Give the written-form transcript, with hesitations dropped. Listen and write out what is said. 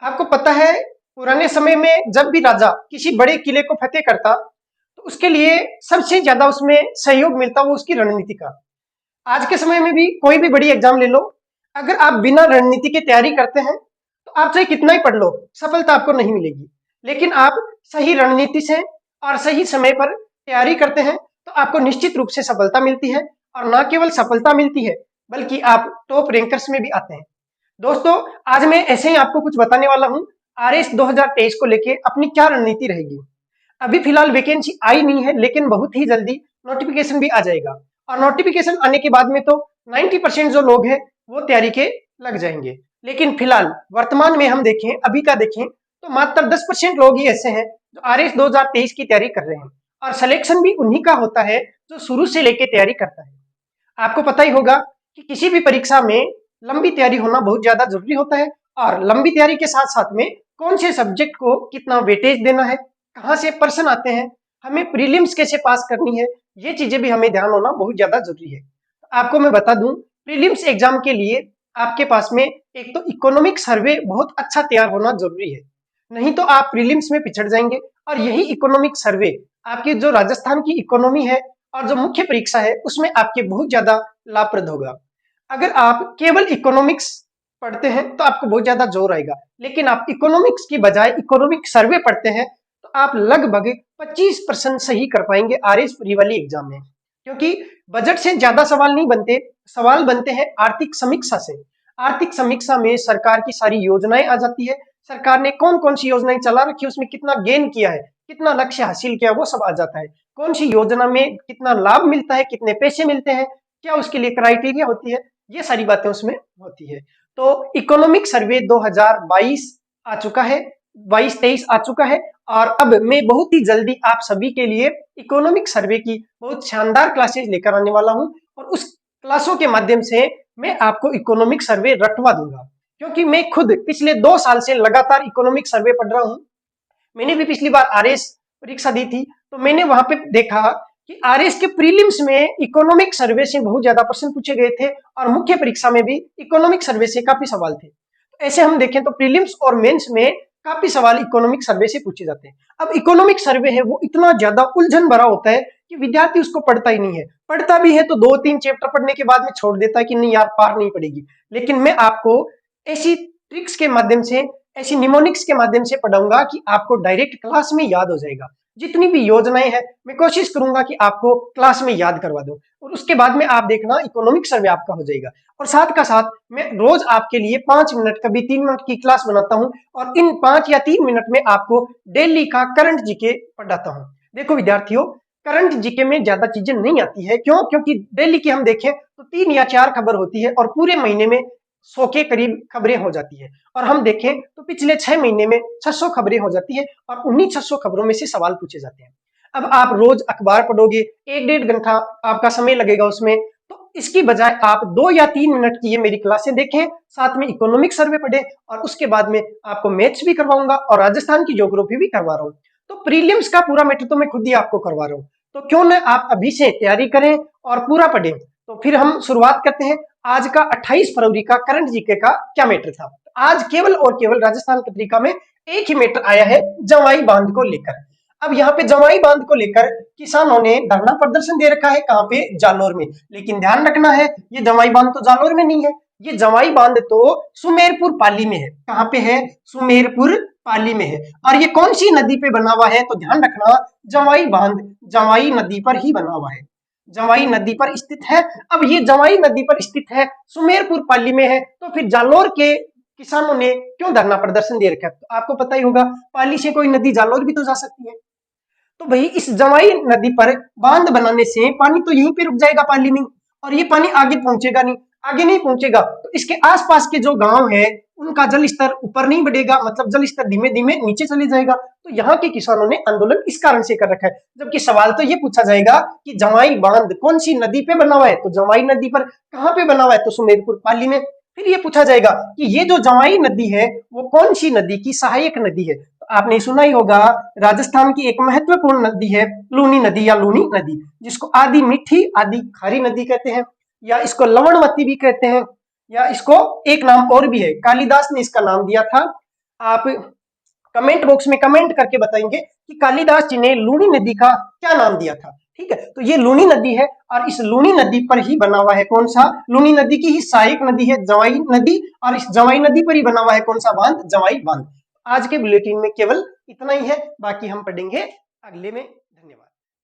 आपको पता है पुराने समय में जब भी राजा किसी बड़े किले को फतेह करता तो उसके लिए सबसे ज्यादा उसमें सहयोग मिलता वो उसकी रणनीति का। आज के समय में भी कोई भी बड़ी एग्जाम ले लो, अगर आप बिना रणनीति की तैयारी करते हैं तो आप चाहे कितना ही पढ़ लो, सफलता आपको नहीं मिलेगी। लेकिन आप सही रणनीति से और सही समय पर तैयारी करते हैं तो आपको निश्चित रूप से सफलता मिलती है। और न केवल सफलता मिलती है बल्कि आप टॉप रैंकर्स में भी आते हैं। दोस्तों, आज मैं ऐसे ही आपको कुछ बताने वाला हूं, आरएस 2023 को लेके अपनी क्या रणनीति रहेगी। अभी फिलहाल वैकेंसी आई नहीं है, लेकिन बहुत ही जल्दी नोटिफिकेशन भी आ जाएगा। और नोटिफिकेशन आने के बाद में तो 90% जो लोग हैं वो तैयारी के लग जाएंगे। लेकिन फिलहाल वर्तमान में हम देखें, अभी का देखें तो मात्र 10% लोग ही ऐसे हैं जो आरएस 2023 की तैयारी कर रहे हैं। और सिलेक्शन भी उन्हीं का होता है जो शुरू से लेके तैयारी करता है। आपको पता ही होगा कि किसी भी परीक्षा में लंबी तैयारी होना बहुत ज्यादा जरूरी होता है। और लंबी तैयारी के साथ साथ में कौन से सब्जेक्ट को कितना वेटेज देना है, कहाँ से प्रश्न आते हैं, हमें प्रीलिम्स कैसे पास करनी है, ये चीजें भी हमें ध्यान होना बहुत ज्यादा जरूरी है। आपको मैं बता दूं, प्रीलिम्स एग्जाम के लिए आपके पास में एक तो इकोनॉमिक सर्वे बहुत अच्छा तैयार होना जरूरी है, नहीं तो आप प्रीलिम्स में पिछड़ जाएंगे। और यही इकोनॉमिक सर्वे आपकी जो राजस्थान की इकोनॉमी है और जो मुख्य परीक्षा है उसमें आपके बहुत ज्यादा लाभप्रद होगा। अगर आप केवल इकोनॉमिक्स पढ़ते हैं तो आपको बहुत ज्यादा जोर आएगा, लेकिन आप इकोनॉमिक्स की बजाय इकोनॉमिक सर्वे पढ़ते हैं तो आप लगभग 25% सही कर पाएंगे आरएस प्री वाली एग्जाम में। क्योंकि बजट से ज्यादा सवाल नहीं बनते, सवाल बनते हैं आर्थिक समीक्षा से। आर्थिक समीक्षा में सरकार की सारी योजनाएं आ जाती है, सरकार ने कौन कौन सी योजनाएं चला रखी है, उसमें कितना गेन किया है, कितना लक्ष्य हासिल किया, वो सब आ जाता है। कौन सी योजना में कितना लाभ मिलता है, कितने पैसे मिलते हैं, क्या उसके लिए क्राइटेरिया होती है, ये सारी बातें उसमें होती है। तो इकोनॉमिक सर्वे 2022 आ चुका है, 22-23 आ चुका है। और अब मैं बहुत ही जल्दी आप सभी के लिए इकोनॉमिक सर्वे की बहुत शानदार क्लासेस लेकर आने वाला हूं। और उस क्लासों के माध्यम से मैं आपको इकोनॉमिक सर्वे रटवा दूंगा, क्योंकि मैं खुद पिछले 2 साल से लगातार इकोनॉमिक सर्वे पढ़ रहा हूं। मैंने भी पिछली बार आरएस परीक्षा दी थी तो मैंने वहां पे देखा कि आरएस के प्रीलिम्स में इकोनॉमिक सर्वे से बहुत ज्यादा प्रश्न पूछे गए थे और मुख्य परीक्षा में भी इकोनॉमिक सर्वे से काफी सवाल थे। तो ऐसे हम देखें तो प्रीलिम्स और मेंस में काफी सवाल इकोनॉमिक सर्वे से पूछे जाते हैं। अब इकोनॉमिक सर्वे है वो इतना ज्यादा उलझन भरा होता है कि विद्यार्थी उसको पढ़ता ही नहीं है। पढ़ता भी है तो 2-3 चैप्टर पढ़ने के बाद में छोड़ देता है कि नहीं यार, पार नहीं पड़ेगी। लेकिन मैं आपको ऐसी ट्रिक्स के माध्यम से, ऐसी निमोनिक्स के माध्यम से पढ़ाऊंगा कि आपको डायरेक्ट क्लास में याद हो जाएगा। जितनी भी योजनाएं हैं मैं कोशिश करूंगा कि आपको क्लास में याद करवा दूं, और उसके बाद में आप देखना इकोनॉमिक सर्वे आपका हो जाएगा। और साथ का साथ मैं रोज आपके लिए 5 मिनट, कभी 3 मिनट की क्लास बनाता हूं और इन 5 या 3 मिनट में आपको डेली का करंट जीके पढ़ाता हूं। देखो विद्यार्थियों, करंट जीके में ज्यादा चीजें नहीं आती है। क्यों? क्योंकि डेली की हम देखें तो 3 या 4 खबर होती है और पूरे महीने में 100 के करीब खबरें हो जाती है। और हम देखें तो पिछले 6 महीने में 600 खबरें हो जाती है और उन्हीं 600 खबरों में से सवाल पूछे जाते हैं। अब आप रोज अखबार पढ़ोगे, 1-1.5 घंटा आपका समय लगेगा उसमें, तो इसकी बजाय आप 2 या 3 मिनट की ये मेरी क्लासें देखें, साथ में इकोनॉमिक सर्वे पढ़ें और उसके बाद में आपको मैथ्स भी करवाऊंगा और राजस्थान की ज्योग्राफी भी करवा रहा हूँ। तो प्रीलिम्स का पूरा मैटर तो मैं खुद ही आपको करवा रहा हूँ। तो क्यों ना आप अभी से तैयारी करें और पूरा पढ़ें। तो फिर हम शुरुआत करते हैं। आज का 28 फरवरी का करंट जीके का क्या मैटर था। आज केवल और केवल राजस्थान पत्रिका में एक ही मैटर आया है, जवाई बांध को लेकर। अब यहाँ पे जवाई बांध को लेकर किसानों ने धरना प्रदर्शन दे रखा है, कहाँ पे? जालोर में। लेकिन ध्यान रखना है, ये जवाई बांध तो जालोर में नहीं है, ये जवाई बांध तो सुमेरपुर पाली में है। कहाँ पे है? सुमेरपुर पाली में है। और ये कौन सी नदी पे बना हुआ है? तो ध्यान रखना, जवाई बांध जवाई नदी पर ही बना हुआ है, जवाई नदी पर स्थित है। अब ये जवाई नदी पर स्थित है, सुमेरपुर पाली में है, तो फिर जालोर के किसानों ने क्यों धरना प्रदर्शन दे रखा है? तो आपको पता ही होगा, पाली से कोई नदी जालोर भी तो जा सकती है। तो भाई इस जवाई नदी पर बांध बनाने से पानी तो यहीं पे रुक जाएगा पाली में, और ये पानी आगे पहुंचेगा नहीं, आगे नहीं पहुंचेगा तो इसके आसपास के जो गांव है उनका जल स्तर ऊपर नहीं बढ़ेगा, मतलब जल स्तर धीमे धीमे नीचे चले जाएगा। तो यहाँ के किसानों ने आंदोलन इस कारण से कर रखा है। जबकि सवाल तो ये पूछा जाएगा कि जवाई बांध कौन सी नदी पे बना हुआ है, तो जवाई नदी पर। कहाँ पे बना हुआ है? तो सुमेरपुर पाली में। फिर ये पूछा जाएगा कि ये जो जवाई नदी है वो कौन सी नदी की सहायक नदी है। तो आपने सुना ही होगा, राजस्थान की एक महत्वपूर्ण नदी है लूनी नदी या लूनी नदी, जिसको आधी मीठी आधी खारी नदी कहते हैं, या इसको लवणवती भी कहते हैं, या इसको एक नाम और भी है, कालिदास ने इसका नाम दिया था आप कमेंट बॉक्स में कमेंट करके बताएंगे कि कालिदास जी ने लूनी नदी का क्या नाम दिया था। ठीक है, तो ये लूनी नदी है और इस लूनी नदी पर ही बना हुआ है कौन सा, लूनी नदी की ही सहायक नदी है जवाई नदी, और इस जवाई नदी पर ही बना हुआ है कौन सा बांध, जवाई बांध। आज के बुलेटिन में केवल इतना ही है, बाकी हम पढ़ेंगे अगले में।